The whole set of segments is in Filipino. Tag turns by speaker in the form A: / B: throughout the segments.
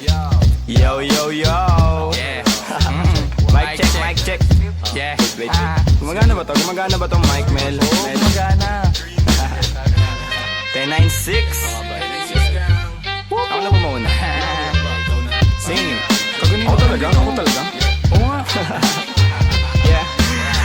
A: Yo, yo, yo.
B: Yeah.
A: Mic check, mic check.
B: Yeah.
A: Wait. Gumagana ba to? Gumagana ba tong mic, Mel?
B: Oo, magana.
A: 1096. Ako na ba mauna? Sing. Ako talaga?
B: Oo nga.
A: Yeah.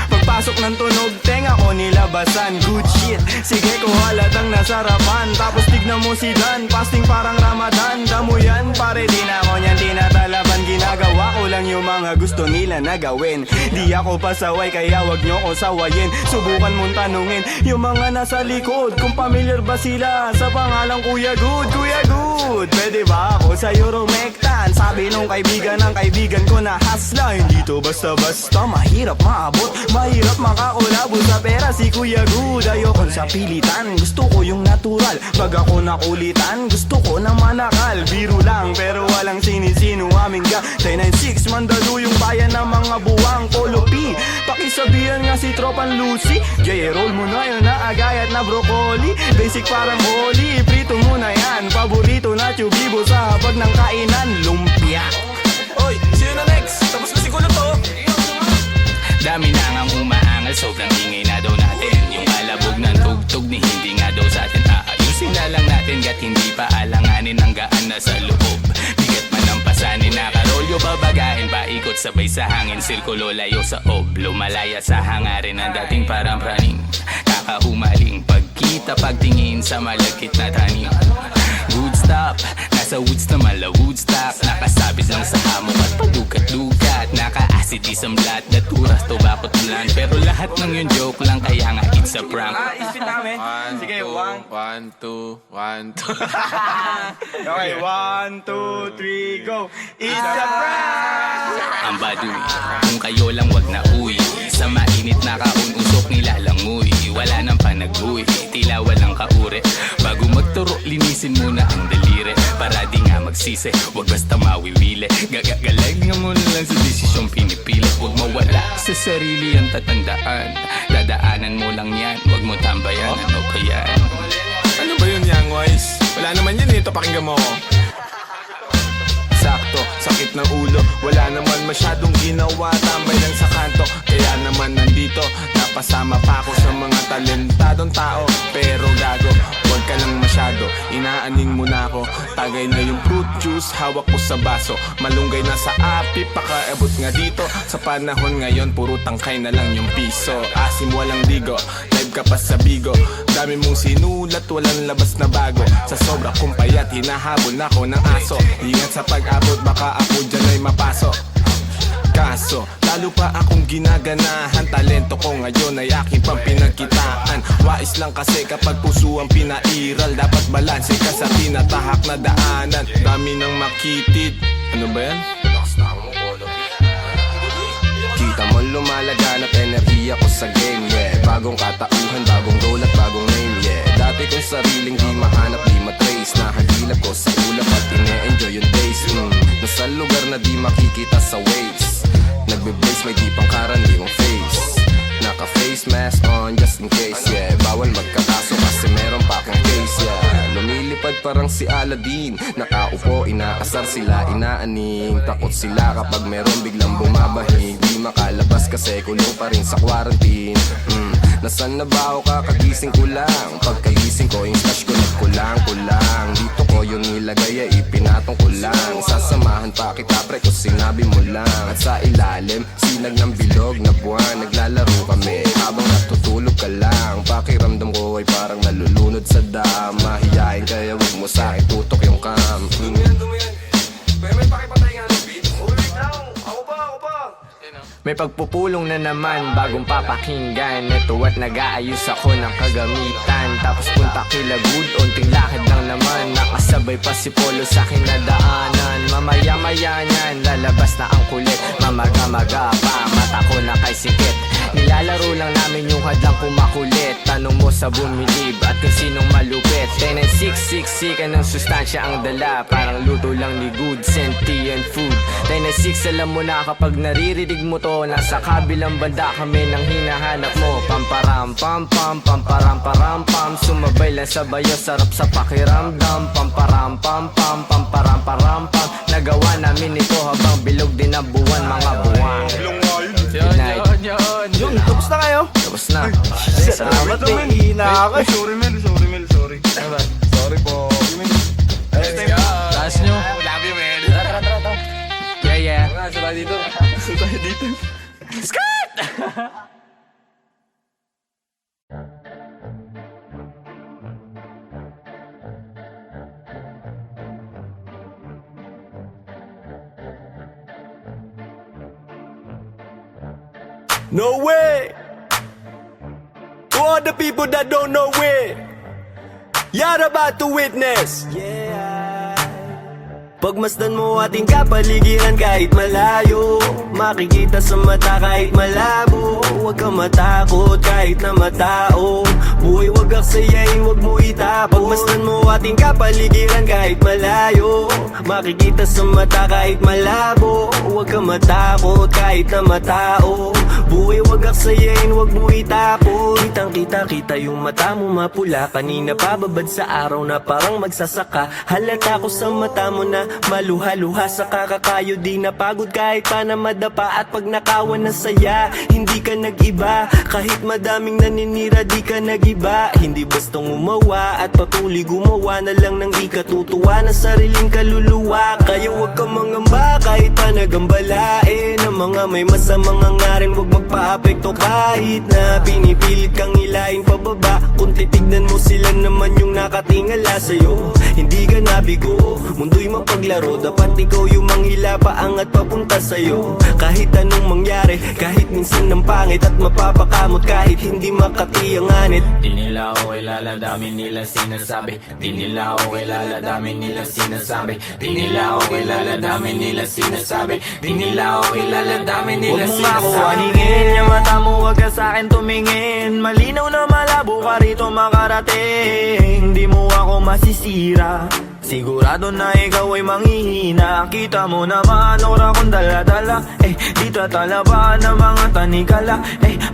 A: Pagpasok ng tunog, tenga ko nilabasan. Good shit, sige ko halatang nasarapan. Tapos tignan mo si Dan, fasting parang Ramadan. Damo yan, pare di na ako niyan tinatalaban. Ginagawa ko lang yung mga gusto nila na gawin. Di ako pasaway kaya wag nyo ko sawayin. Subukan mong tanungin yung mga nasa likod kung familiar ba sila sa pangalang Kuya Good. Kuya Good, pwede ba ako sa Euromectan? Sabi nung kaibigan ng kaibigan ko na hasla. Hindi to basta-basta, mahirap maabot, mahirap makakulabo sa pera si Kuya Good. Ayokon sa pilitan, gusto ko yung natural. Pag ako nakulitan, gusto ko na manakal. Biro lang pero walang sinisino aming ga 1096, mandalo yung bayan ng mga buwang Polopi. Pakisabihan nga si Tropan Lucy, J-roll mo na yun na agayat na broccoli. Basic parang holy, prito mo na yan. Paborito na chubibo sa hapag ng kainan, lumpia.
B: Oy, sino na next? Tapos na siguro to. Dami na ngang umaangal, sobrang ingay na daw natin. Yung alabog ng tugtog ni hindi nga daw sa atin aayusin na lang natin. Gat hindi pa alanganin ang gaan na sa loob. Bigat man ang pasanin, nakarolyo babagain. Paikot sabay sa hangin, sirkulo layo sa ob. Lumalaya sa hangarin ng dating parang praning. Kakahumaling pagkita, pagtingin sa malagkit na tanim. Good stop, nasa woods na mala Woodstock. Nakasabit lang sa hamok at padukat-dukat. Naka-acid isang blat, naturas to bakot ulan. Pero lahat ng yun joke lang, kaya nga it's a prank.
A: Isipin namin. Sige,
C: 1, 2, 1, 2.
A: Okay, 1, 2, 3, go. It's a prank!
B: Ang baduy, kung kayo lang wag na uwi. Sa mainit na kaun-usok nilalangoy. Wala nang panag-uwi, tila walang kaure. Bago magturo, linisin muna ang daliri. Para di nga magsisi, wag basta mawiwili. Gagagalag nga muna lang sa desisyong pinipili. Wag mawala sa sarili ang tatandaan. Dadaanan mo lang yan, wag mo tambayan. Ano ba yan?
C: Ano ba yun, Young Wise? Wala naman yun ito, pakinggan mo ko. Sakto, sakit ng ulo, wala naman masyadong ginawa. Tambay lang sa kanto, kaya naman nandito. Napasama pa ako sa mga talentadong tao. Pero gago, huwag ka lang masyado, inaaning mo na ako. Tagay na yung fruit juice, hawak ko sa baso. Malunggay na sa api, pakaabot nga dito. Sa panahon ngayon, puro tangkay na lang yung piso. Asim walang digo, live ka pa sa bigo. Dami mong sinulat, walang labas na bago. Sa sobra kong payat, hinahabol na ako ng aso. Ingat sa pag-abot, baka ako dyan ay mapasok. Kaso, lalo pa akong ginaganahan. Talento ko ngayon ay aking pang pinagkitaan. Wais lang kasi kapag puso ang pinairal. Dapat balanse ka sa tinatahak na daanan. Dami nang makitid. Ano ba yan?
D: Kita mo lumalaganap enerhiya ko sa game, yeah. Bagong katauhan, bagong role at bagong name, yeah. Dati kong sariling di mahanap, di matrace. Nahagilap ko sa ulap at ine-enjoy yung days. Nasa lugar na di makikita sa waves. Nagbe-blaze, may di pang karaniwang face. Naka-face mask on just in case, yeah. Bawal magkakaso kasi meron pa akong case, yeah. Lumilipad parang si Aladdin. Nakaupo, inaasar sila, inaaning. Takot sila kapag meron biglang bumabahing. Di makalabas kasi kulong pa rin sa quarantine. Nasaan na ba ako kakagising ko lang? Pagkagising ko yung stash ko nagkulang-kulang. Dito ko yung nilagay ay ipinatong ko lang. Sasamahan pa kita pre kung sinabi mo lang. At sa ilalim, sinag ng bilog na buwan. Naglalaro kami habang natutulog ka lang. Pakiramdam ko ay parang nalulunod sa dam. Mahihain kaya wag mo sa akin tutok yung cam. May pakipatay nga ng beat. Ulit lang, ako pa.
A: May pagpupulong na naman, bagong papakinggan. Ito at nag-aayos ako ng kagamitan. Tapos punta kila Good, unting lakad lang naman. Nakasabay pa si Polo sa akin na daanan. Mamaya-maya niyan, lalabas na ang kulit. Mamaga-maga pa, mata ko na kay sikit. Nilalaro lang namin yung hadlang kumakulit. Tanong mo sa bumilib at kung sinong malupit. 1096, ka ng sustansya ang dala. Parang luto lang ni Good, sentient food. 1096, alam mo na kapag naririnig mo to. Nasa kabilang banda kami nang hinahanap mo. Pamparam pam pam, pamparam param pam. Sumabay lang sa bayo, sarap sa pakiramdam. Pamparam pam pam, pamparam param pam. Nagawa namin ito habang bilog din ang buwan, mga buwan. Night.
B: Yun.
A: Tapos na kayo?
D: Tapos na.
A: Salamat, may hina ako.
C: Sorry po.
B: Taas nyo.
C: Love you, man.
B: Yeah.
C: Sabay dito.
A: No way! To all the people that don't know it, you're about to witness. Pagmasdan mo ating kapaligiran kahit malayo, makikita sa mata kahit malabo. Huwag kang matakot kahit na matao, buhay wag aksayain, wag mo itapon. Pagmasdan mo ating kapaligiran kahit malayo, makikita sa mata kahit malabo. Huwag kang matakot kahit na matao, buhay wag aksayain, wag mo itapon. Kitang kita yung mata mo mapula, kanina pababad sa araw na parang magsasaka. Halata ko sa mata mo na maluha-luha sa kakakayo, di napagod kahit pa na madapa. At pag nakawan na saya, hindi ka nag-iba. Kahit madaming naninira, di ka nag-iba. Hindi bastang umawa at patuloy gumawa na lang ng ikatutuwa ng sariling kaluluwa. Kaya huwag kang mangamba kahit pa nagambalain ang mga may masamang hangarin, huwag magpa-apekto kahit na pinipilit kang hilahin pababa. Kung titignan mo sila naman yung nakatingala sa'yo, hindi ka nabigo, mundo'y mapaglaro. Dapat ikaw yung manghila paangat papunta sa'yo. Kahit anong mangyari, kahit minsan ng pangit at mapapakamot, kahit hindi makatiyanganit.
B: Di nila ako kilala, dami nila sinasabi. Di nila ako kilala, dami nila sinasabi. Di nila ako kilala, dami nila sinasabi. Di nila ako kilala, dami nila
A: Huwag mo nga ako
B: sinasabi.
A: aningin, yung mata mo wag ka sa'kin tumingin. Malinaw na malabo ka rito makarating, di mo ako masisira. Sigurado na ikaw ay manghihina. Kita mo naman ora kong dala-dala, di tatalaban ng mga tanikala.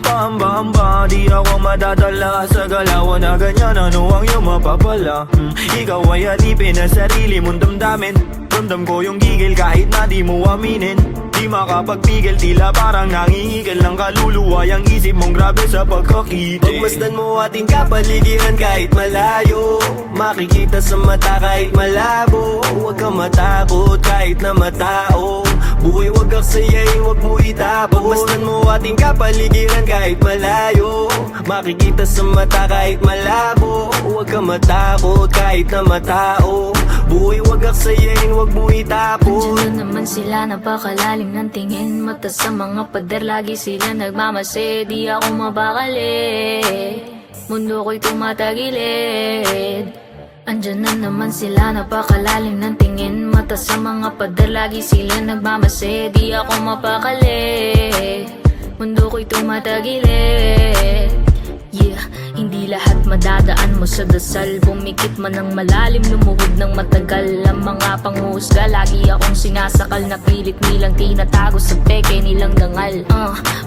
A: Pahamba-hamba, di ako madadala sa galawan na ganyan. Ano ang iyong mapapala? Ikaw ay alipin na sarili mong damdamin. Ramdam ko yung gigil kahit na di mo aminin. Di makapagpigil, tila parang nangihigil ng kaluluwa. Yang isip mong grabe sa pagkakiti. Pagmasdan mo ating kapaligiran kahit malayo, makikita sa mata kahit malabo. Huwag kang matakot kahit na matao, buhay wag aksayain, wag mo itapon. Pagmasdan mo ating kapaligiran kahit malayo, makikita sa mata kahit malabo. Huwag kang matakot kahit na matao, buhay wag aksayain, wag mo itapon.
E: Andiyan na naman sila, napakalalim ng tingin mata sa mga pader, lagi sila nagmamase. Di ako mabakali, mundo ko'y tumatagilid. Andiyan na naman sila, napakalalim ng tingin mata sa mga pader, lagi sila nagmamase. Di ako mapakali, mundo ko'y tumatagilid. Yeah, hindi lahat madadaan mo sa dasal. Bumikit man ng malalim, lumuhod ng matagal. Ang mga panghusga, lagi akong sinasakal. Napilit nilang tinatago sa peke nilang dangal.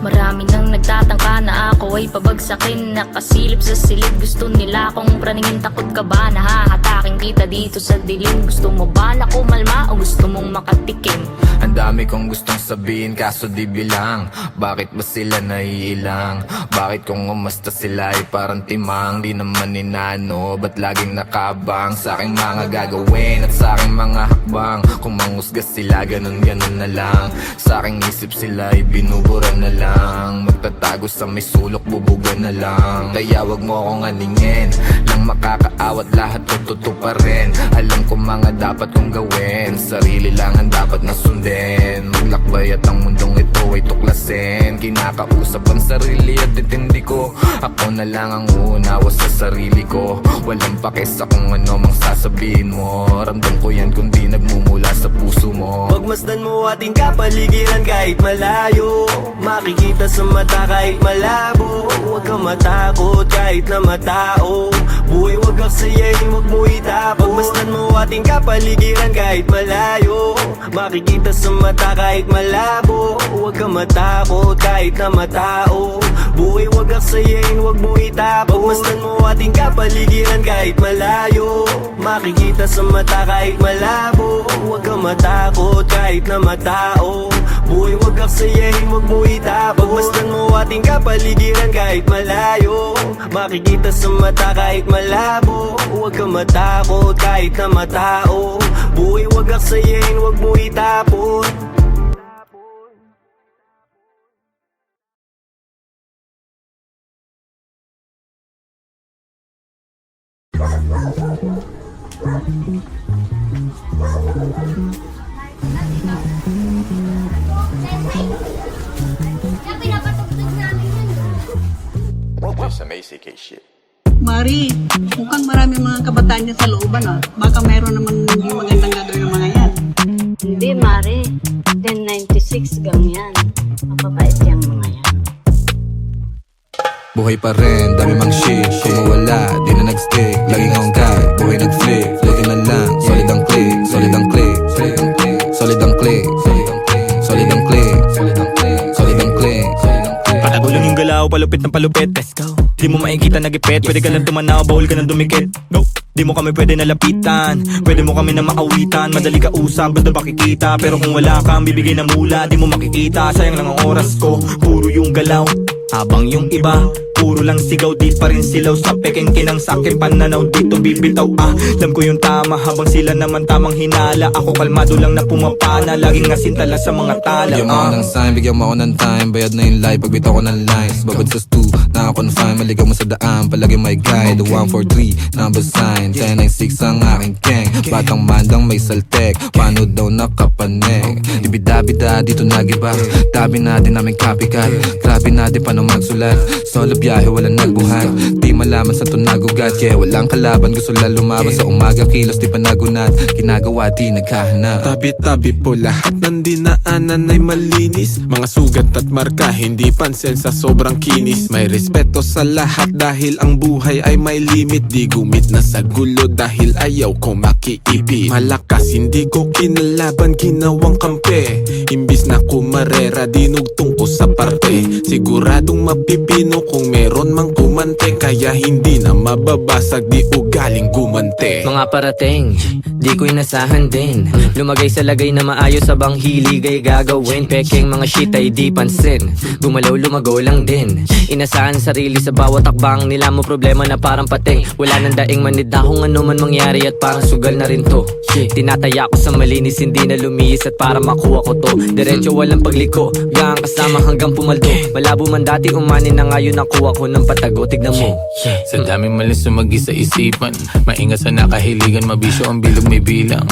E: Marami nang nagtatangka na ako ay pabagsakin. Nakasilip sa silid, gusto nila akong praningin. Takot ka ba na hahatakin kita dito sa dilim? Gusto mo ba na kumalma o gusto mong makatikim?
D: Ang dami kong gustong sabihin kaso di bilang. Bakit ba sila naiilang? Bakit kung umasta sila ay parang timang? Di naman inano, ba't laging nakabang sa aking mga gagawin at sa aking mga hakbang? Kung manghusga sila, ganun-ganun na lang. Sa aking isip sila ay binubura na lang. Magtatago sa may sulok, bubuga na lang. Kaya wag mo akong aningin, lang makakaawat lahat tututo pa rin. Alam ko mga dapat kong gawin, sarili lang ang dapat na sundin. Maglakbay at ang mundong ito ay tuklasin. Kinakausap ang sarili at intindi ko, ako na lang ang uunawa sa sarili ko. Walang pakis sa kung ano mang sasabihin mo. Ramdam ko yan kundi nagmumula sa puso mo.
A: Pagmasdan mo ating kapaligiran kahit malayo, makikita sa mata kahit malabo. Huwag kang matakot kahit na matao, buhay wag aksayain, wag mo itapon. Pagmasdan mo ating kapaligiran kahit malayo, makikita sa mata kahit malabo. Huwag kang matakot kahit na matao, buhay wag aksayain, wag mo itapon. Pagmasdan mo ating kapaligiran kahit malayo, makikita sa mata kahit malabo. Huwag kang matakot kahit
F: kahit na matao. Buhay wag aksayahin, wag mo itapon. Pagmasdan mo ating kapaligiran kahit malayo. Makikita sa mata kahit malabo. Huwag ka matakot kahit na matao. Buhay wag aksayahin, wag mo itapon.
D: Some ACK shit.
G: Mari, mukhang marami mga kabataan niya sa looban ah. Baka mayroon naman hindi magandang gagawin ng mga yan.
H: Hindi, Mare. 1096 gang yan. Mapapait yung mga yan.
I: Buhay pa rin, dami mang shit. Kung mawala, di na nag-stick. Laging hangkay, buhay nag-flip. Floating na lang, solid ang click. Solid ang click. Solid ang click. Solid ang click. Solid ang click.
A: Patagulan yung galaw, palupit ng palupit. Let's go. Di mo makikita nagipit, pwede ka lang tumanaw, bawal ka nang dumikit. Go. Di mo kami pwede nalapitan, pwede mo kami na maawitan. Madali ka usap, basta makikita. Pero kung wala kang bibigay na mula, di mo makikita. Sayang lang ang oras ko, puro yung galaw. Habang yung iba, puro lang sigaw, di pa rin silaw. Sa peking kinang sakin pananaw, dito bibitaw. Alam ko yung tama, habang sila naman tamang hinala. Ako kalmado lang na pumapana, laging nasintala sa mga tala.
I: Bigyan mo ako ng sign, bigyan mo ako ng time. Bayad na yung life, pagbitaw ko ng lines. Babad sa stu, naka-confine, maligaw mo sa daan. Palagi may guide, the 143, number sign 1096 ang aking gang. Batang mandang may saltek, paano daw nakapanek. Di bida-bida, dito nagiba. Tabi natin namin copycat. Grabe natin paano magsulat. Solo biyahe, walang nagbuhat. Di malaman sa tunagugat, yeah, walang kalaban. Gusto lang lumaban sa umaga, kilos di pa nagunat. Ginagawa, di naghahanap.
C: Tabi-tabi po lahat ng dinaanan ay malinis. Mga sugat at marka, hindi pansin sa sobrang kinis. May respeto sa lahat dahil ang buhay ay may limit. Di gumit na sa gulo dahil ayaw ko makiipit. Malakas, hindi ko kinalaban, ginawang kampe. Imbis na kumarera, dinugtong ko sa parte. Siguradong mapipino kung meron mang kumante. Kaya hindi na mababasag, di ugaling gumante.
J: Mga parating, di ko inasahan din. Lumagay sa lagay na maayos sabang hilig ay gagawin. Peking mga shit ay di pansin, gumalaw lumago lang din. Inasahan sarili sa bawat takbang nila mo, problema na parang pating. Wala nang daing manid na kung ano man mangyari at parang sugal na rin to. Tinataya ko sa malinis, hindi na lumihis at para makuha ko to. Diretso walang pagliko, gang kasama hanggang pumaldo. Malabo man dati umani na ngayon nakuha ko ng patago, tignan mo.
B: Sa daming malis sumagi sa isipan, maingat sa nakahiligan, mabisyo ang bilog may bilang.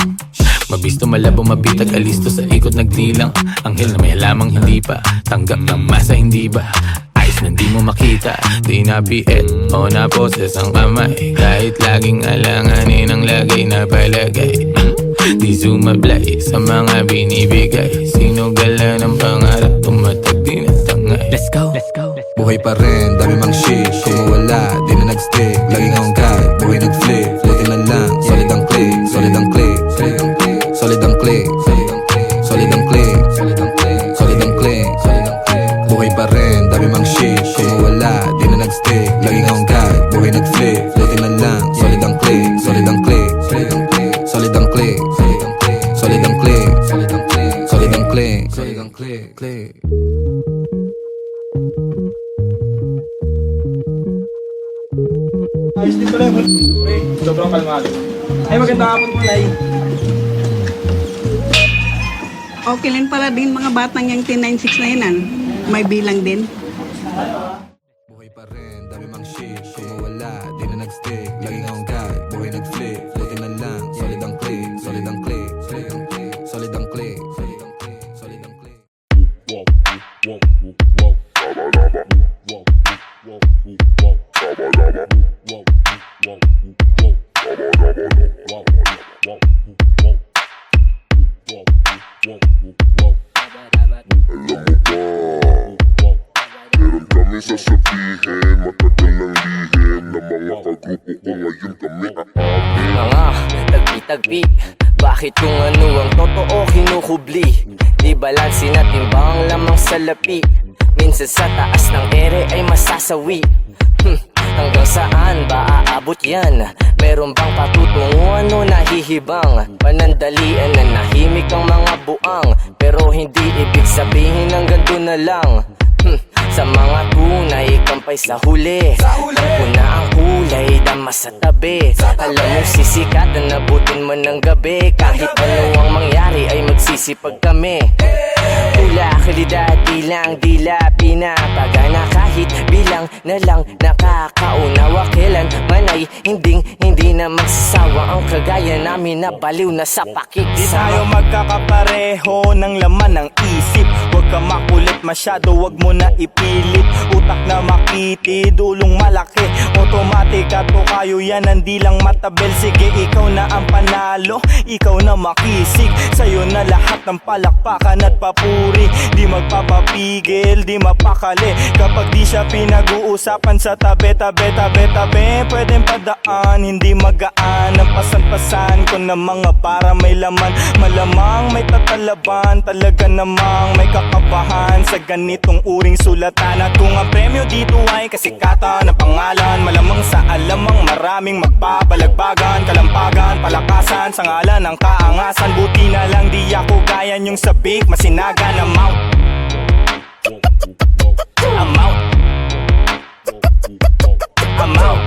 B: Mabisto, malabo, mabitag, alisto sa ikot nagdilang. Anghel na may halamang hindi pa tanggap ng masa, hindi ba? Ayos na di mo makita, di napiit o naposes ang kamay. Kahit laging alanganin ang lagay na palagay. Di sumablay sa mga binibigay. Sinugala ng pangarap, tumatag din at tangay.
J: Let's go, let's go.
I: Buhay pa rin, dami mang shit. Kung mawala, di na nag-stick. Laging hangkay, buhay nag-flip. Floating na lang, solid ang click. Solid ang click. Solid ang click. Solid ang click. Solid ang click. Buhay pa rin, dami mang shit. Kung mawala, di na nag-stick. Laging hangkay, buhay nag-flip. Floating na lang, solid ang click. Solid ang click. Solid ang click. Solid ang click. Solid ang click. Solid ang click.
A: Ayos din pala yun. Sobrang kalmado. Ay, magandang hapon po, Nay.
G: Okay lang pala din mga batang yung 1096 na yun ah. May bilang din.
I: Buhay pa rin, dami mang shit. Kung mawala, di na nag-stick. Laging hangkay, buhay nag-flip. Floating na lang, solid ang click. Solid ang click. Solid ang click. Solid ang click.
K: Meron kami sasabihin, matagal ng lihim na mga kagrupo ko ngayon kami aamin.
J: Mga tagpi-tagpi, bakit kung ano ang totoo kinukubli? Di balansin at timbang lamang sa lapi. Minsan sa taas ng ere ay masasawi. Hanggang saan ba aabot yan? Meron bang patutunguhan o nahihibang? Panandalian na nahimik ang mga buang. sabihin hanggang doon na lang. Sa mga tunay, kampay sa huli. Alam ko na ang kulay, dama sa tabi. Alam mo sisikatan, nabutin mo ng gabi. Kahit ano ang mangyari ay magsisipag kami. Pula, kalidad, bilang, dila, pinapagana. Kahit bilang na lang nakakaunawa. Kailan man ay hindi na magsasawa. Ang kagaya namin na baliw na sa
A: Di
J: pakiksama.
A: tayo magkakapareho ng laman ng isip. Huwag ka makulit masyado, huwag mo na ipilit. Utak na makiti, dulong malaki. Automatic at kayo yan, hindi lang matabel. Sige, ikaw na ang panalo, ikaw na makisig. Sa'yo na lahat ng palakpakan at papuri. Di magpapapigil, di mapakali. Kapag di siya pinag-uusapan sa tabi, pwedeng padaan, hindi magaan. Ang pasan-pasan ko na mga para may laman. Malamang may tatalaban, talaga namang may kakabahan sa ganitong uring sulatan. At kung ang premyo dito ay kasikatan ng pangalan, malamang sa alamang maraming magbabalagbagan. Kalampagan, palakasan sa ngalan ng kaangasan. Buti na lang di ako gaya niyong sabik, masinagan. I'm out, I'm out, I'm out,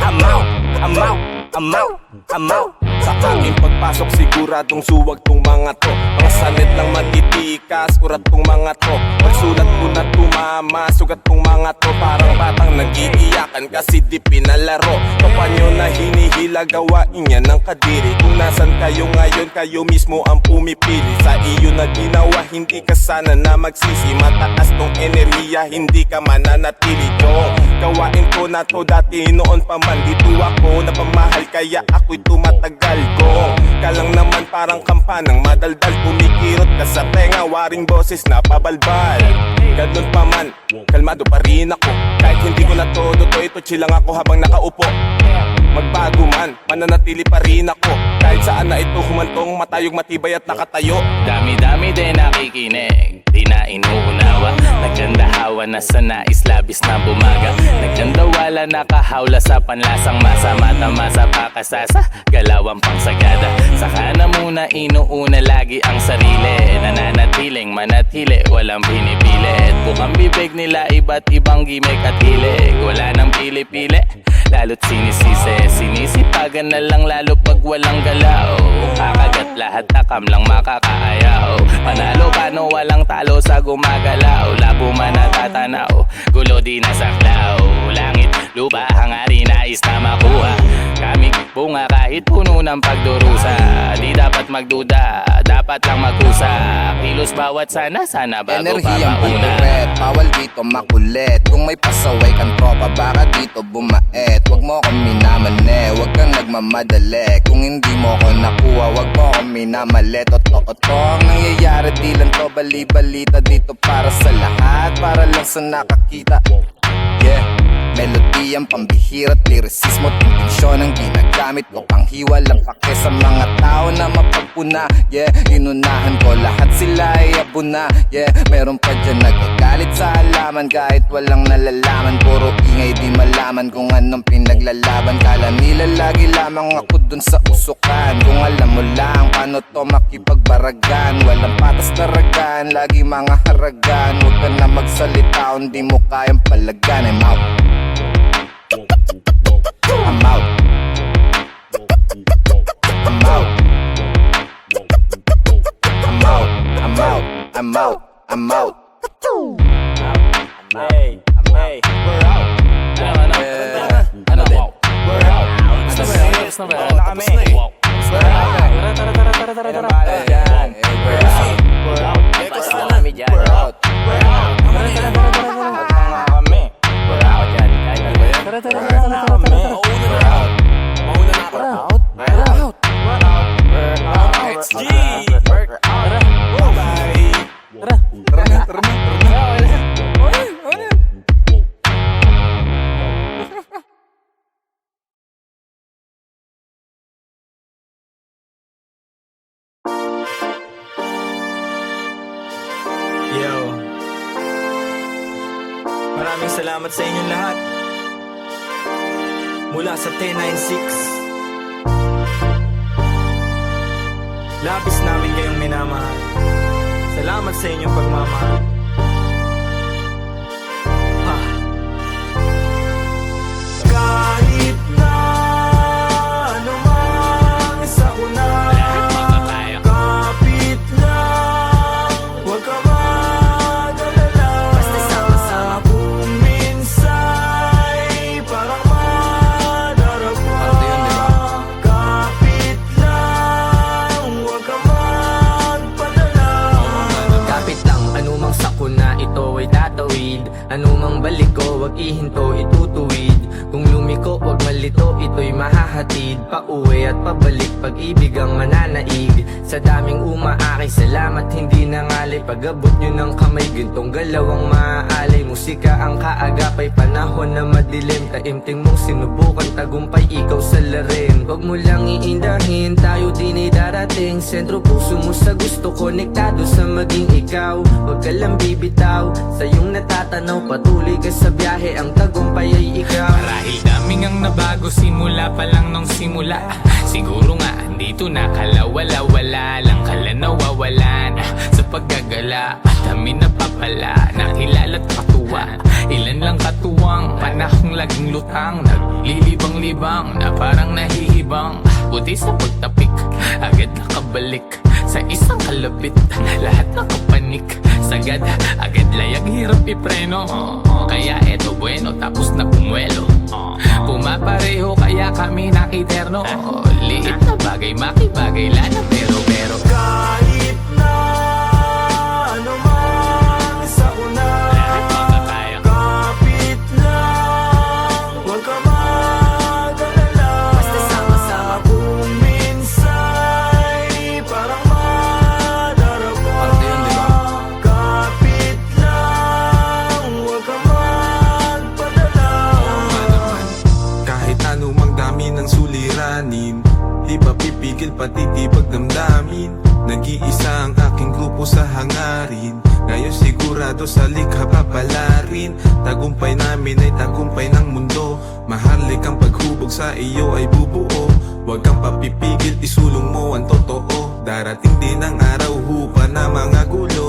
A: I'm out, I'm out, I'm out, I'm out.
C: Sa aking pagpasok siguradong suwag tong mga to. Mga salit lang matitikas, urat tong mga to. Pagsulat ko na tumama, sugat tong mga to. Parang batang nag-iiyakan kasi di pinalaro. Kapwa nyo na hinihila, gawain yan ng kadiri. Kung nasan kayo ngayon, kayo mismo ang pumipili. Sa iyo na ginawa, hindi ka sana na magsisi. Mataas tong enerhiya, hindi ka mananatili ko. Gawain ko na to dati noon pa man. Dito ako napamahal kaya ako'y tumatagal ko. Kalang naman parang kampanang madaldal. Kumikirot ka sa tenga, waring boses na pabalbal. Ganun pa man, kalmado pa rin ako. Kahit hindi ko na todo to, ito chill lang ako habang nakaupo. Magbago man, mananatili pa rin ako. Kahit saan na ito humantong, matayog matibay at nakatayo.
B: Dami-dami din nakikinig, di na inuunawa. Nagkandahawa na sa nais, labis na bumaga. Nagkandawala, nakahawla sa panlasang masa. Mata sa pakasasa, galawang pangsagada. Saka na muna inuuna lagi ang sarili. Nananatiling manatili, walang pinipili. Bukang bibig nila, iba't ibang gimmick at hilig. Wala nang pili-pili, lalo't sinisisi. Sinisipagan na lang lalo pag walang galaw. Kakagat lahat takam lang makakaayaw. Panalo kano walang talo sa gumagalaw. Labo man natatanaw, gulo di nasaklaw. Langit, lupa, hangarin nais na makuha. Kami bunga kahit puno ng pagdurusa. Di dapat magduda, dapat lang magkusa. Kilos bawat sana bago pa
I: Enerhiyang
B: mauna.
I: pagkuret, bawal dito makulit. Kung may pasaway kang tropa, baka dito bumaet. Huwag mo kong minamane, huwag kang nagmamadali. Kung hindi mo ko nakuha, huwag mo kong minamali. Totoo ang nangyayari, di lang to bali-balita. Dito para sa lahat, para lang sa nakakita. Yeah, melodiyang pambihira't lirisismo, intensyon ang ginagamit ko. Panghiwa lang pake sa mga tao na mapagpuna. Yeah, inunahan ko lahat sila ay abuna. Yeah, meron pa dyan nagagalit sa halaman kahit walang nalalaman. Puro ingay di malaman kung anong pinaglalaban. Kala nila lagi lamang ako dun sa usukan. Kung alam mo lang paano to makipagbaragan. Walang patas na ragan, lagi mga haragan. Huwag ka na magsalita, hindi mo kayang palagan. I'm out, I'm out, I'm out, I'm out, I'm out, I'm out, I'm out.
A: Hey, hey, we're out.
B: Ano din?
A: We're out.
B: Tapos na ba?
A: Wala kami. We're out. Walang balas dyan. We're out. We're out.
J: Kami dyan.
A: We're out. We're out. At mga kami. We're out. We're out. We're out.
C: Mauna na ako.
A: We're out. We're out. We're out.
C: XG.
A: We're out. Bye.
C: Tara na, tara na.
A: Yo, maraming salamat sa inyong lahat. Mula sa 1096, labis namin kayong minamahal. Salamat sa inyong pagmamahal. Kahit na anumang sakuna, kapit lang, huwag ka mag-alala.
F: Basta sama-sama.
A: Kung minsa'y parang madarapa, kapit lang, huwag ka magpadala.
J: Kapit lang, anumang sakuna ito ay tatawid. Anumang balik ko, wag ihinto, itutuwid. Kung lumiko, wag malito, ito'y mahahatid. Pauwi at pabalik, pag-ibig ang mananaig. Sa daming umaakay, salamat hindi nangalay. Pag-abot nyo ng kamay, gintong galaw ang maaalay. Musika ang kaagapay, panahon na madilim. Taimting mong sinubukan, tagumpay ikaw sa larin. Wag mo lang iindahin, tayo din ay darating. Sentro puso mo sa gusto, konektado sa maging ikaw. Wag ka lang bibitaw, sa iyong natatanaw. Patuloy ka sa biyahe, ang tagumpay ay ikaw.
B: Marahil daming ang nabago simula pa lang nung simula. Siguro nga andito na kalawala-wala lang kala nawawalan sa paggagala. Dami na papala, nakilala't katuwa. Ilan lang katuwang, panahong laging lutang. Naglilibang-libang na parang nahihibang. Buti sa pagtapik, agad nakabalik sa isang kalapit. Lahat nakapanik, sagad, agad layag, hirap ipreno. Kaya eto bueno, tapos na pumuelo. Pumapareho kaya kami nakiterno. Liit na bagay, makibagay, lana pero
A: Kahit na anumang sakuna, kapit lang, huwag ka mag-alala.
F: Basta sama-sama.
A: Kung minsa'y parang madarapa, kapit lang, huwag ka magpadala.
C: Kahit anumang dami ng suliranin, di ba pipigil patitibag damdamin. Nag-iisa ang aking grupo sa hangarin. Ngayon sigurado sa likha papalarin. Tagumpay namin ay tagumpay ng mundo. Mahalik ang paghubog sa iyo ay bubuo. Huwag kang papipigil, isulong mo ang totoo. Darating din ang araw, hupa na mga gulo.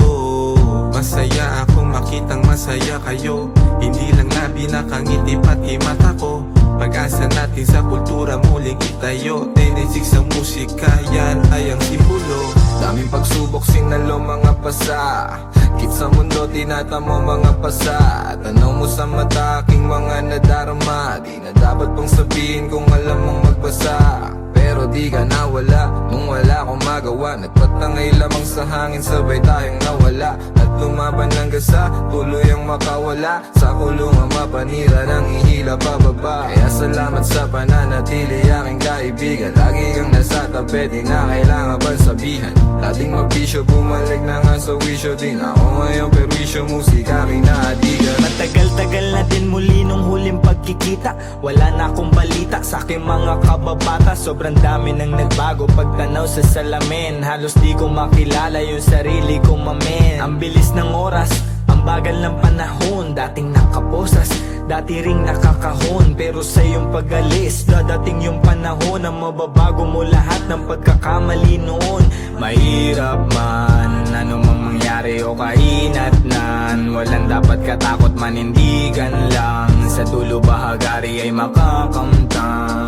C: Masaya akong makitang masaya kayo. Hindi lang labi nakangiti pati mata ko. Pag-asa natin sa kultura muling itayo. 10-6 ang musika, yan ay ang simbolo.
D: Daming pagsubok, sinalo mga pasa. Kit sa mundo, tinatamo mga pasa. Tanaw mo sa mata, aking mga nadarama. Di na dapat pang sabihin kung alam mong magbasa. Pero di ka nawala, nung wala akong magawa. Nagpatangay lamang sa hangin, sabay tayong nawala. At lumaban ng gasa, tuloy ang makawala. Sa kulungan mapanira ng ihila pababa. Kaya salamat sa pananatili, aking kaibigan. Lagi kang nasa tabi, di na kailangan bang sabihan. Dating mabisyo, bumalik na nga sa wisyo. Din ako ngayon perwisyo, musika kinahatigan.
A: Matagal-tagal na din muli nung huling pagkikita. Wala na akong balita sa aking mga kababata. Sobrang dami nang nagbago pagtanaw sa salamin. Halos di ko makilala yung sarili ko, mamen. Ang bilis ng oras, ang bagal ng panahon. Dating nakaposas, dati ring nakakahon. Pero sa iyong pag-alis, dadating yung panahon na mababago mo lahat ng pagkakamali noon. Mahirap man, anumang mangyari o kahinatnan. Walang dapat katakot, manindigan lang. Sa dulo bahagari ay makakamtang.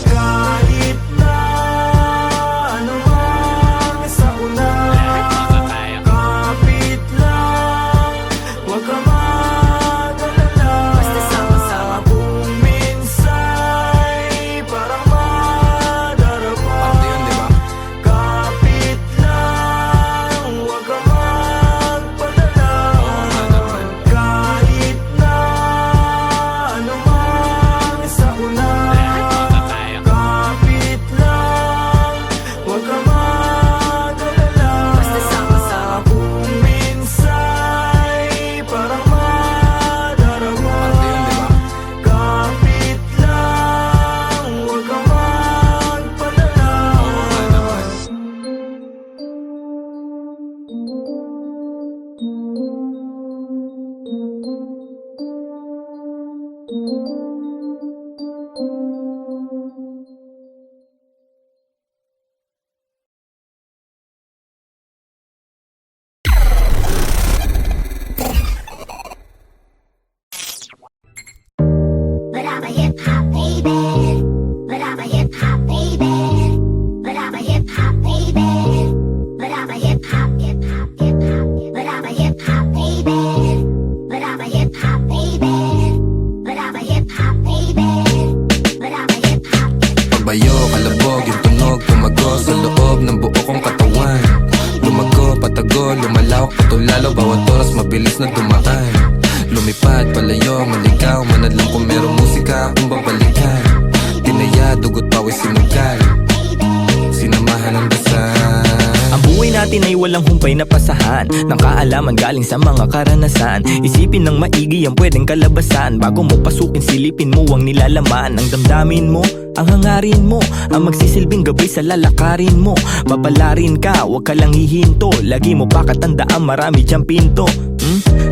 A: Kahit na anumang sakuna, kapit lang, huwag ka mag-alala.
F: Basta sama-sama.
A: Kung minsa'y parang madarapa, kapit lang, huwag ka magpadala. Kahit na anumang sakuna, atin ay walang humpay na pasahan ng kaalaman galing sa mga karanasan. Isipin ng maigi ang pwedeng kalabasan. Bago mo pasukin, silipin mo ang nilalaman. Ang damdamin mo, ang hangarin mo, ang magsisilbing gabay sa lalakarin mo. Papalarin ka, wag ka lang hihinto. Lagi mo pa katandaan, marami diyang pinto.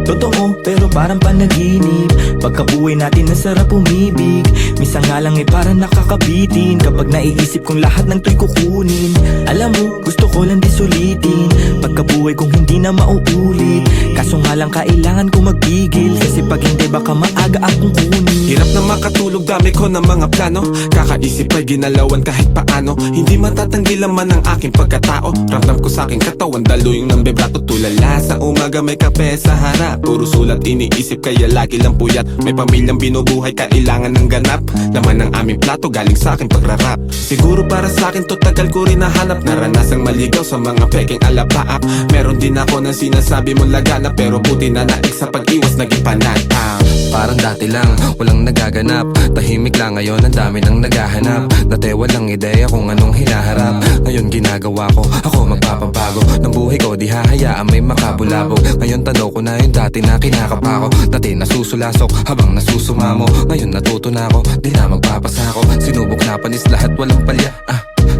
A: Totoo, pero parang panaginip. Pagkabuhay natin nasarap umibig. Minsan nga lang parang nakakabitin kapag naiisip kong lahat ng to'y kukunin. Alam mo, gusto ko lang di sulitin pagkabuhay kong hindi na mauulit. Kaso nga lang kailangan ko magpigil, kasi pag hindi baka maaga akong kunin.
C: Hirap na makatulog, dami ko ng mga plano. Kakaisip ay ginalawan kahit paano. Hindi matatanggi laman ang aking pagkatao. Ramdam ko sa aking katawan, daluyong ng bebrato. Tulala sa umaga, may kape sa harap. Puro sulat iniisip, kaya lagi lang puyat. May pamilyang binubuhay, kailangan ng ganap. Laman ng aming plato, galing sa aking pagrarap. Siguro para sa akin to, tagal ko rin nahanap. Naranasang maligaw sa mga peking alapaap. Meron din ako ng sinasabi mong lagana, pero buti na naik sa pag-iwas, naging panatang.
D: Parang dati lang, walang nagaganap. Tahimik lang ngayon, ang dami nang naghahanap. Dati walang ideya kung anong hinaharap. Ngayon ginagawa ko, ako magpapabago ng buhay ko, di hahayaan may makabulabog. Ngayon tanaw ko na yung dati na kinakapa ko. Dati nasusulasok habang nasusumamo. Ngayon natuto na ako, di na magpapasako. Sinubok na panis lahat, walang palya.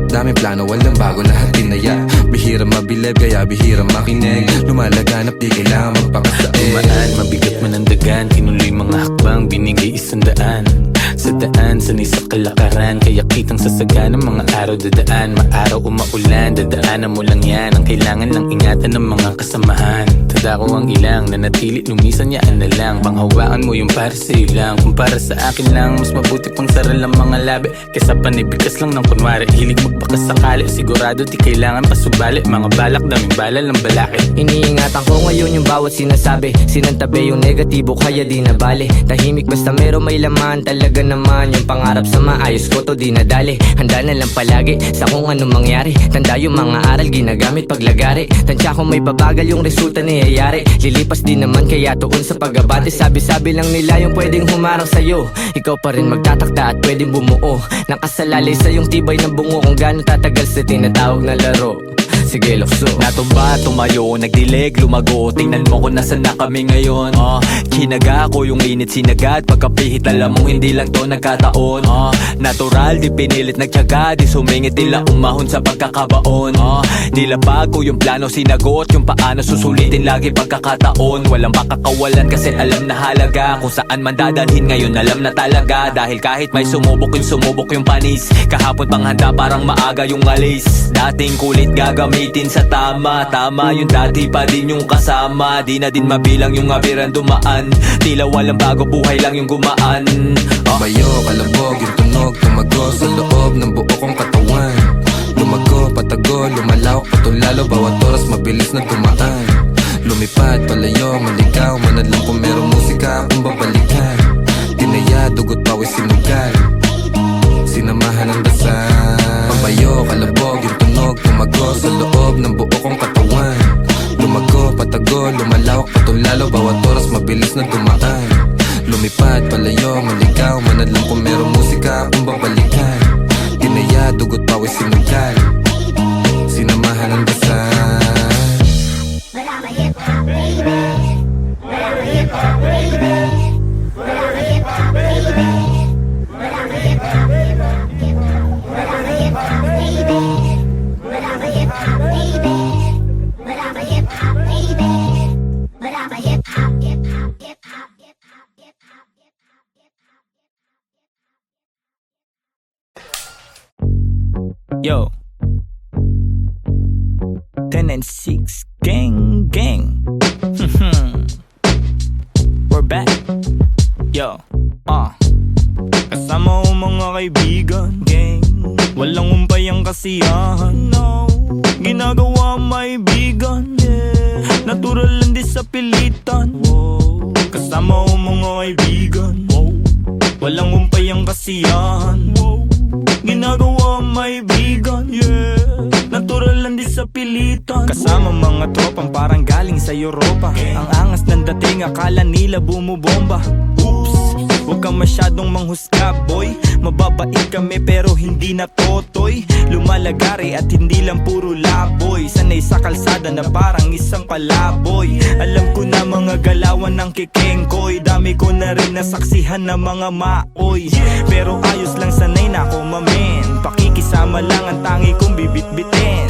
D: Daming plano, walang bago, lahat tinaya. Bihira mabilib, kaya bihira makinig. Lumalaganap, di kailangan magpakasaig.
B: Tumaan, mabigat man ang dagan. Tinuloy mga hakbang, binigay 100. Sa daan, sanay sa kalakaran. Kaya kitang sasaga ng mga araw dadaan. Maaraw o maulan, dadaanan mo lang yan. Ang kailangan lang ingatan ng mga kasamahan. Tadako ang ilang, nanatili, lumisan yaan na lang. Panghawakan mo yung para sa iyo lang. Kung para sa akin lang, mas mabuti pang saral ang mga labi. Kesa panibigas lang ng kunwari. Hilig magbakas sakali, sigurado di kailangan pasubali. Mga balak, daming bala lang balaki.
J: Iniingatan ko ngayon yung bawat sinasabi. Sinantabi yung negatibo, kaya di na bale. Tahimik basta meron may laman. Talaga naman yung pangarap sa maayos ko to di nadali. Handa na lang palagi sa kung anong mangyari. Tanda yung mga aral ginagamit paglagari. Tansya kung may pabagal yung resulta niyayari. Lilipas din naman kaya tuon sa pag-abate. Sabi-sabi lang nila yung pwedeng humarang sa'yo. Ikaw pa rin magtatakda at pwedeng bumuo. Nakasalalay sa yung tibay ng bungo. Kung gaano tatagal sa tinatawag na laro. Sige, lukso.
A: Natumba, tumayo, nagdilig, lumago. Tingnan mo kung nasan na kami ngayon. Kinaga ko yung init sinagad. Pagkapihit alam mong hindi lang to nagkataon. Natural, di pinilit nagtyaga. Di sumingit nila umahon sa pagkakabaon. Nilapag ko yung plano, sinagot yung paano susulitin lagi pagkakataon. Walang makakawalan kasi alam na halaga. Kung saan man dadalhin ngayon alam na talaga. Dahil kahit may sumubok yung panis. Kahapon pang handa parang maaga yung alis. Dating kulit gagamitin sa tama. Tama yung dati pa din yung kasama. Di na din mabilang yung abiran dumaan. Tila walang bago, buhay lang yung gumaan.
D: Tumayo, kalabog, yung tunog, tumago sa loob ng buo kong katawan. Lumago, patago, lumalawak, patulalo. Bawat oras mabilis na tumaan. Lumipad, palayo, maligaw. Manalang kung merong musika akong babalikan. Tinaya, dugot, pawis, sinugal. Sinamahan ng dasal. Tumayo, kalabog, yung tunog, tumago sa loob ng buo kong katawan. Lumago, patago, lumalawak, patulalo. Bawat oras mabilis na tumaan. Lumipad, palayo, maligaw. Manalang kung merong musika akong babalikan. Tinaya, dugot, pawis, sinugal. Sinamahan ng dasal.
A: Yo 10 and 6 gang gang. We're back. Yo kasama ko mga kaibigan, gang. Walang umpay ang kasiyahan, no. Ginagawa may bigan, yeah. Natural lang di sa pilitan, wow. Kasama ko mga kaibigan, wow. Walang umpay ang kasiyahan, wow. Ginagawa may bigan, yeah. Natural lang di sa pilitan. Kasama mga tropang parang galing sa Europa. Ang angas ng dating, akala nila bumubomba. Oops, Huwag kang masyadong manghusga boy. Mababait kami pero hindi na totoy. Lumalagari at hindi lang puro laboy. Sanay sa kalsada na parang isang palaboy. Alam ko na mga galawan ng kikengkoy. Dami ko na rin nasaksihan na mga maoy. Pero ayos lang, sanay na ako mamen. Pakikisama lang ang tangi kong bibit-bitin.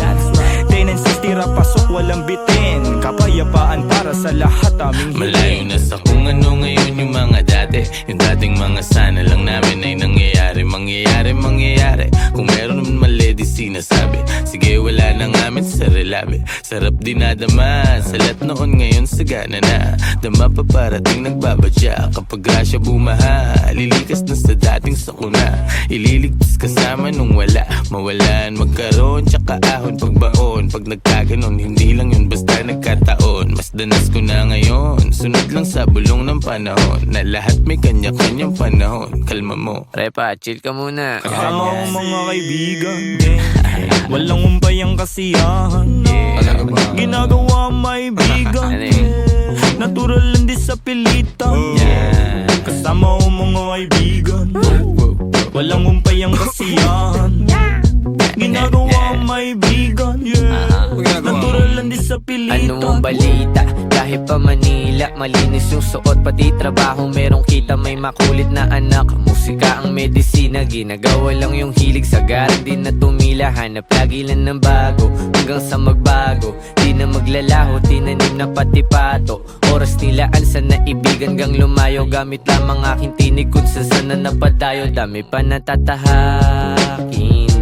A: 10 and 60 rapasok walang bitin. Kapayapaan para sa lahat aming hiling.
B: Malayo na sa kung ano ngayon yung mga dati. Yung dating mga sana lang namin ay nangyayari. Mangyayari kung meron naman mali di sinasabi. Sige wala na ngamin sa relabe. Sarap dinadama sa lahat noon ngayon sagana na. Dama pa parating nagbabadya. Kapag grasya bumaha lilikas na sa dating sakuna. Ililigtas kasama nung wala. Mawalan magkaroon tsaka ahon pagbaon. Pag nagkaganon hindi lang yun basta nagkataon. Mas danas ko na ngayon. Sunod lang sa bulong ng panahon. Na lahat may kanya-kanyang panahon. Kalma mo Repa, chill ka muna.
A: Kasama ko mga kaibigan, walang umpay ang kasiyahan. Ginagawa may bigan, natural lang di sa pilitan. Kasama ko mga kaibigan, walang umpay ang kasiyahan. Ginagawa may bigan, natural lang di sa pilitan.
J: Ano mong balita? Kahit pa Manila, malinis yung suot, pati trabaho merong kita. May makulit na anak, musika ang medisina. Ginagawa lang yung hilig, sagaran din na tumila. Hanap lagi lang ng bago, hanggang sa magbago. Di na maglalaho, tinanim na pati pato. Oras nilaan sa naibigan gang lumayo. Gamit lamang aking tinig kung saan na napadayo. Dami pa natatahakin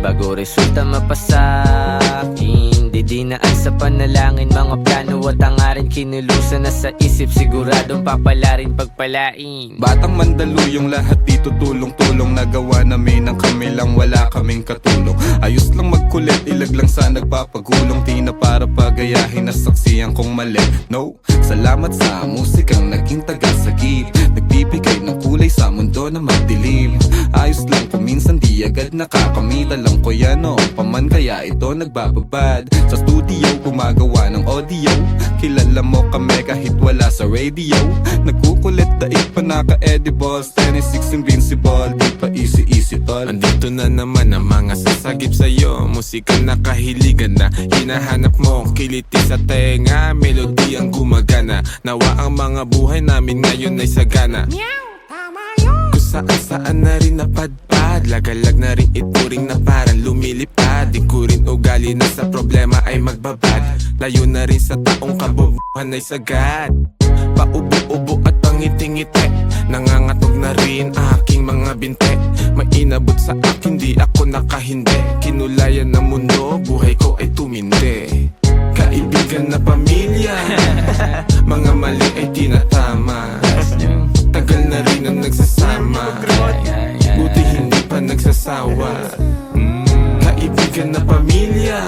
J: bago resulta mapasakin. Didinaan sa panalangin, mga plano at hangarin. Kinulusan na sa isip, siguradong papalarin pagpalain.
I: Batang Mandaluyong lahat dito tulong-tulong. Nagawa namin ang kami lang, wala kaming katulong. Ayos lang magkulit, ilag lang sa nagpapagulong. Di na para pagayahin na saksiyan kong mali. No, salamat sa musikang naging tagasagip. Nagbibigay ng kulay sa mundo na madilim. Ayos lang kung minsan di agad nakakamit. Alam ko yan o, paman kaya ito nagbababad. Sa studio gumagawa ng audio. Kilala mo kami kahit wala sa radio. Nagkukulit daig pa naka-edibles. 26 invincible, di pa easy tol.
C: Andito na naman ang mga sasagip sa'yo. Musika na kahiligan na hinahanap mo. Kiliti sa tenga, melody ang gumagana. Nawa ang mga buhay namin ngayon ay sagana. Kung saan na rin napadpad. Lagalag na rin ituring na parang lumilipad. Di ko rin ugali na sa problema ay magbabad. Layo na rin sa taong kabobohan ay sagad. Paubo-ubo at pangiti-ngiti. Nangangatog na rin aking mga binte. May inabot sa akin di ako nakahindi. Kinulayan ng mundo, buhay ko ay tumindi. Kaibigan na pamilya, mga mali ay tinatama. Tagal na rin ang nagsasama, buti hindi pa nagsasawa. Kaibigan na pamilya,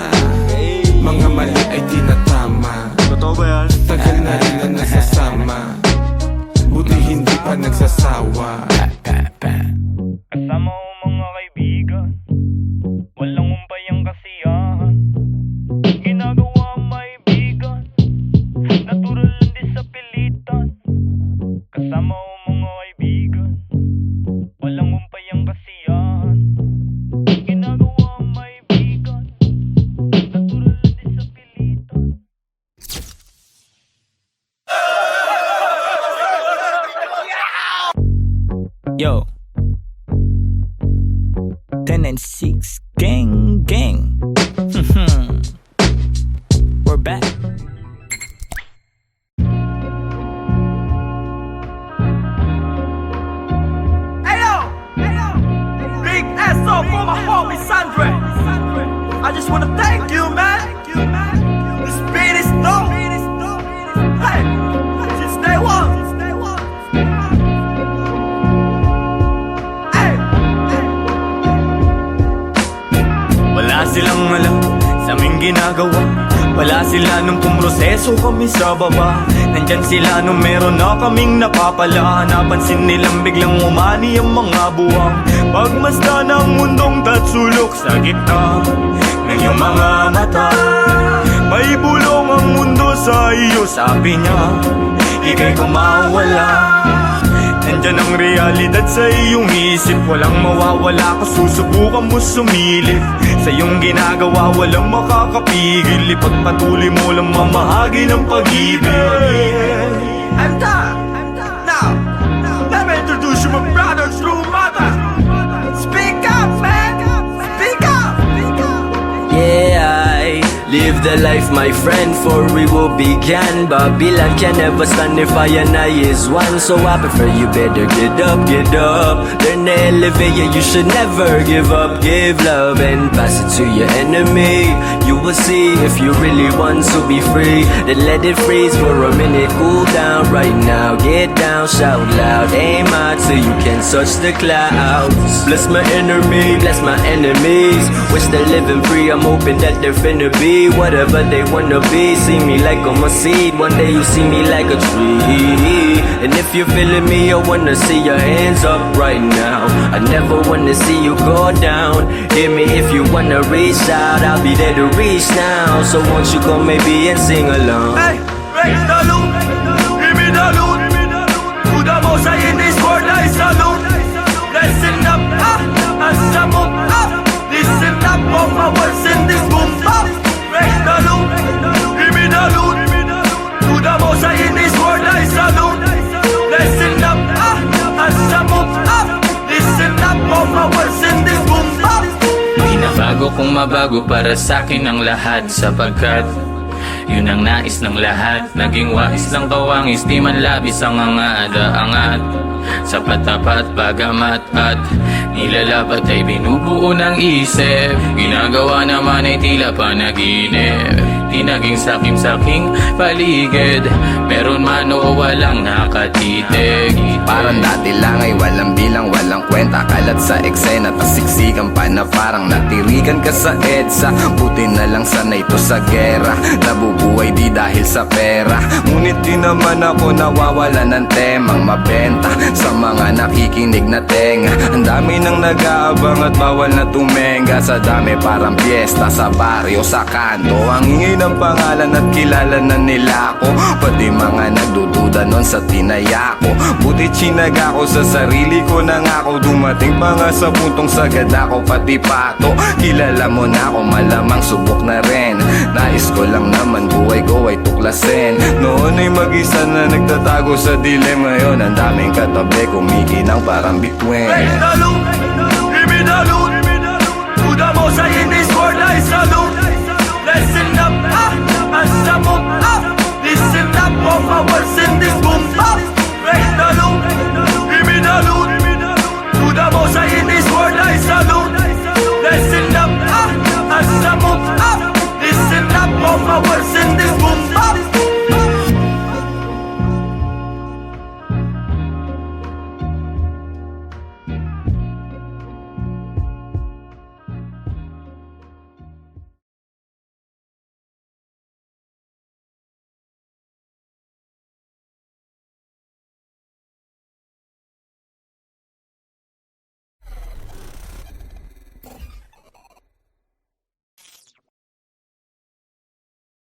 C: mga mali ay tinatama. Tagal na rin ang nagsasama, buti hindi pa nagsasawa.
A: Kasama ko mga kaibigan, walang umpay ang kasiyahan. Ginagawa may bigan, natural lang di sa pilitan. Kasama ko mga kaibigan, walang umpay ang kasiyahan. Ginagawa may bigan, natural lang di sa pilitan. Yo, 10 and 6 gang gang. We're back. Big SO for my homie Sandre. I just wanna thank you, man. This beat is dope. Hey, since day one. Hey. Wala silang alam sa aming ginagawa. Wala sila nung pumroseso kami sa baba. Nandyan sila nung meron na kaming napapala. Napansin nilang biglang umani ang mga buwang. Pagmasdan ng mundong tatsulok sa gitna ng iyong mga mata. May bulong ang mundo sa iyo, sabi niya. Ika'y kumawala. Nandyan ang realidad sa iyong isip. Walang mawawala kung susubukan mo sumilip. Sa iyong ginagawa walang makakapigil. Ipagpatuloy mo lang mamahagi ng pag-ibig. I'm done. Now, let me introduce you my brother, true mother. Speak up, man. Speak up.
F: Yeah, I live the life, my friend, for we will begin. Babylon can never stand if I and I is one. So I prefer you better get up. Learn to elevate, yeah, you should never give up. Give love and pass it to your enemy. You will see if you really want to be free. Then let it freeze for a minute, cool down right now. Get down, shout loud, aim high till you can touch the clouds. Bless my enemy, bless my enemies. Wish they're living free, I'm hoping that they're finna be whatever they wanna be. See me like I'm a seed, one day you see me like a tree. And if you're feeling me, I wanna see your hands up right now. I never wanna see you go down. Hear me if you wanna reach out, I'll be there to reach now. So won't you come maybe and sing along?
A: Hey, raise the loot, give me the loot. To the most high in this world I salute. Listen up, as I move up. Listen up, all my words in this boom up. Raise the loot, give me the loot. To the most high in this world I salute. Listen up, as I move up. Listen up, all my words in this boom up.
B: Binabago kong mabago para sa'kin ang lahat. Sapagkat yun ang nais ng lahat. Naging wais ng kawangis, di man labis ang angada-angat. Sa patapat, bagamat at nilalabat ay binubuo ng isip. Ginagawa naman ay tila panaginip. Di naging sakim-saking paligid. Meron man o walang nakatitig.
D: Parang dati lang ay walang bilang, walang kwenta. Kalat sa eksena, tasiksikan pa na parang natirikan ka sa EDSA. Buti na lang sanay to sa gera. Nabubuhay di dahil sa pera. Ngunit di naman ako nawawala ng temang mabenta sa mga nakikinig na tenga. Ang dami nang nag-aabang at bawal na tumenga. Sa dami parang piyesta sa baryo, sa kanto. Ang ingay ng pangalan at kilala na nila ako. Pati mga nagdududa nun sa tinaya ko. Buti chinaga ko sa sarili ko na nga ako. Dumating pa nga sa puntong sagad ako pati pato. Kilala mo na ako, malamang subok na rin. Nais ko lang naman buhay ko ay tuklasin. Noon ay mag-isa na nagtatago sa dilim. Ngayon ang daming katabi, kumikinang parang bituin.
A: Raise the loot, give me the loot. To the most high in this world I salute.